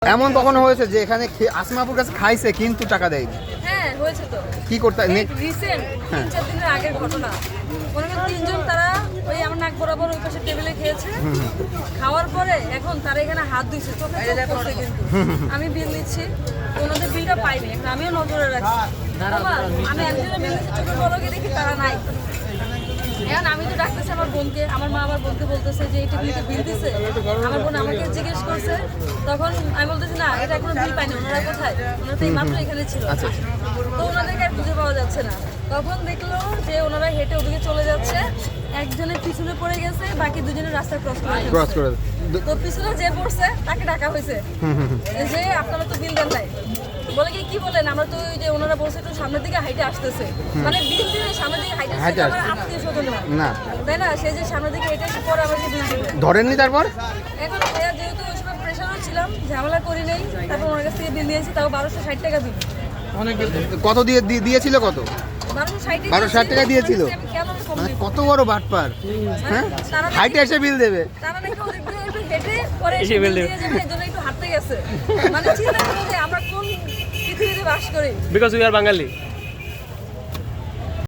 এমন কখনো হয়েছে যে এখানে আসমাপুর কাছে খাইছে কিন্তু টাকা দেয়নি? হ্যাঁ হয়েছে তো। কি করতে রিসেন্ট 3-4 দিনের আগের ঘটনা। মনে করেন তিনজন তারা ওই আমার নাক বরাবর ওই পাশে টেবিলে খেয়েছে। খাওয়ার পরে এখন তারা এখানে হাত দিয়েছে, চোখে চোখ পড়ছে কিন্তু। আমি বিল দিচ্ছি, ওনাদের বিলটা পাইনি, এখন আমিও নজরে রাখছি। বাবা, আমি একজনের বিল দিচ্ছি, চোখে বড়কে দেখি তারা নাই। এখন আমি তো ডাকতেছি আমার বোনকে, আমার মা আমার বোনকে বলতেছে যে এই টেবিলটা বিল দিছে। আমার বোন আমাকে জিজ্ঞেস করছে, তখন আমি বলতেছি না এটা এখনো বিল পাইনি, ওনারা কোথায়? ওনারা তো এই মাত্র এখানে ছিল। তো ওনাদেরকে আর খুঁজে পাওয়া যাচ্ছে না। তখন দেখলো যে ওনারা হেঁটে ওদিকে চলে যাচ্ছে, একজনের পিছনে পড়ে গেছে, বাকি দুজনের রাস্তা ক্রস করে। তো পিছনে যে পড়ছে তাকে ডাকা হয়েছে যে আপনারা তো বিল দেন নাই। বলে কি বলেন, আমরা তো ওই যে ওনারা বলছে একটু সামনের দিকে হাইটে আসতেছে, মানে বিল দিয়ে সামনের দিকে হাইটে আসছে, আমার আত্মীয় স্বজন না, তাই না? সে যে সামনের দিকে হেঁটে এসে পরে আমাকে বিল দিবে, ধরেননি? তারপর এখন যেহেতু ওই সময় প্রেশারও ছিলাম, ঝামেলা করি নেই, তারপর ওনার কাছ থেকে বিল দিয়েছি, তাও 1260 টাকা দিল। কত দিয়েছিল? কত? 1260 টাকা দিয়েছিল। মানে কত বড় বাটপার! হ্যাঁ, হাইটে এসে বিল দেবে। তারা নাকি ওদিক দিয়ে একটু হেঁটে পরে এসে বিল দিয়ে যাবে, এজন্য একটু হাঁটতে গেছে। মানে চিন্তা করো যে আমরা কোন পৃথিবীতে বাস করি, বিকজ উই আর বাঙালি।